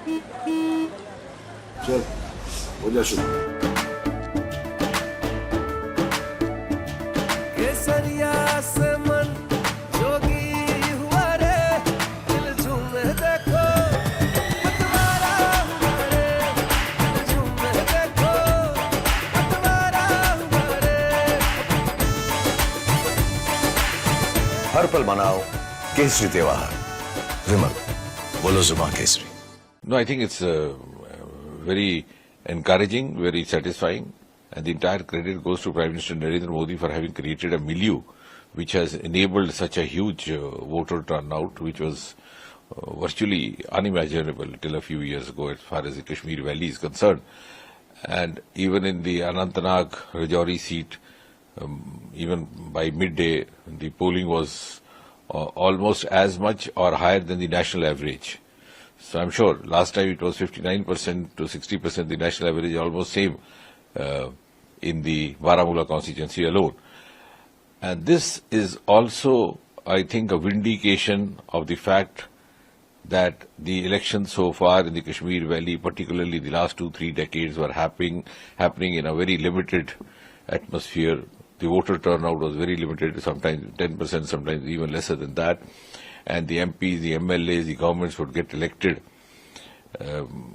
चल हो जा शुरू। केसरिया से मन जोगी हुआ रे, दिल झूमे देखो पतवारा हुआ रे, दिल झूमे देखो पतवारा हुआ रे। हर पल मनाओ केसरी त्योहार। विमल, बोलो जुबान Kesari. No, I think it's very encouraging, very satisfying, and the entire credit goes to Prime Minister Narendra Modi for having created a milieu which has enabled such a huge voter turnout, which was virtually unimaginable till a few years ago as far as the Kashmir Valley is concerned. And even in the Anantnag Rajouri seat, even by midday, the polling was almost as much or higher than the national average. So I'm sure last time it was 59% to 60%, the national average almost same in the Baramulla constituency alone. And this is also, I think, a vindication of the fact that the elections so far in the Kashmir Valley, particularly the last 2-3 decades, were happening in a very limited atmosphere. The voter turnout was very limited, sometimes 10%, sometimes even lesser than that. And the MPs, the MLAs, the governments would get elected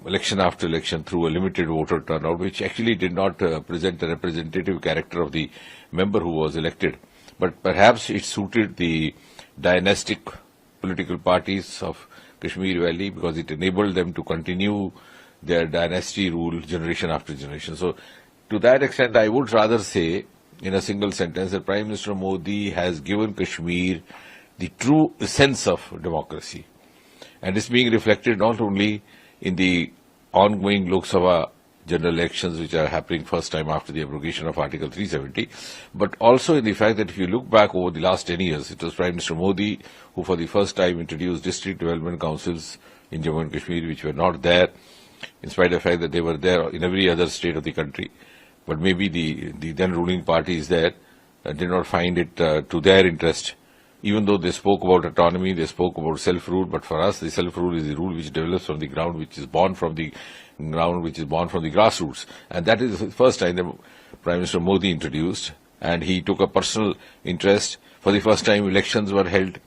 election after election through a limited voter turnout, which actually did not present a representative character of the member who was elected. But perhaps it suited the dynastic political parties of Kashmir Valley because it enabled them to continue their dynasty rule generation after generation. So to that extent, I would rather say in a single sentence that Prime Minister Modi has given Kashmir the true essence of democracy. And it's being reflected not only in the ongoing Lok Sabha general elections, which are happening first time after the abrogation of Article 370, but also in the fact that if you look back over the last 10 years, it was Prime Minister Modi who for the first time introduced district development councils in Jammu and Kashmir, which were not there, in spite of the fact that they were there in every other state of the country. But maybe the then ruling parties there did not find it to their interest. Even though they spoke about autonomy, they spoke about self-rule, but for us, the self-rule is the rule which develops from the ground, which is born from the ground, which is born from the grassroots. And that is the first time that Prime Minister Modi introduced, and he took a personal interest. For the first time, elections were held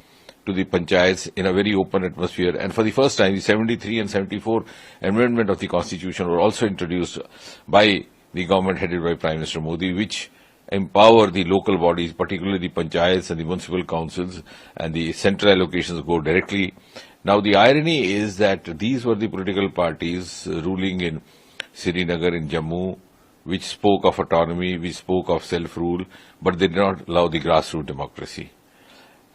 to the panchayats in a very open atmosphere. And for the first time, the 73 and 74 amendment of the constitution were also introduced by the government headed by Prime Minister Modi, which empower the local bodies, particularly the panchayats and the municipal councils, and the central allocations go directly. Now, the irony is that these were the political parties ruling in Srinagar, in Jammu, which spoke of autonomy, which spoke of self-rule, but they did not allow the grassroots democracy.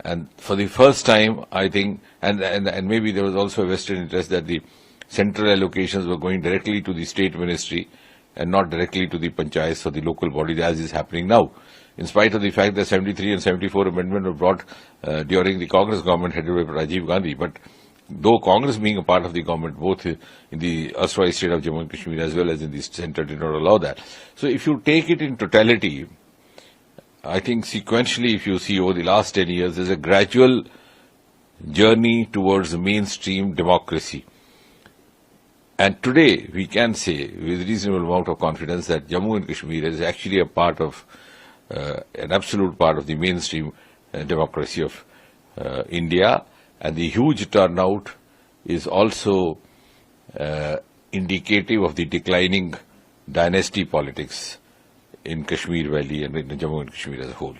And for the first time, I think, and maybe there was also a vested interest that the central allocations were going directly to the state ministry, and not directly to the panchayats or the local bodies, as is happening now. In spite of the fact that 73 and 74 amendment were brought during the Congress government headed by Rajiv Gandhi, but though Congress being a part of the government, both in the erstwhile state of Jammu and Kashmir as well as in the centre, did not allow that. So if you take it in totality, I think sequentially, if you see over the last 10 years, there's a gradual journey towards mainstream democracy. And today, we can say with reasonable amount of confidence that Jammu and Kashmir is actually a part of, an absolute part of the mainstream democracy of India. And the huge turnout is also indicative of the declining dynasty politics in Kashmir Valley and in Jammu and Kashmir as a whole.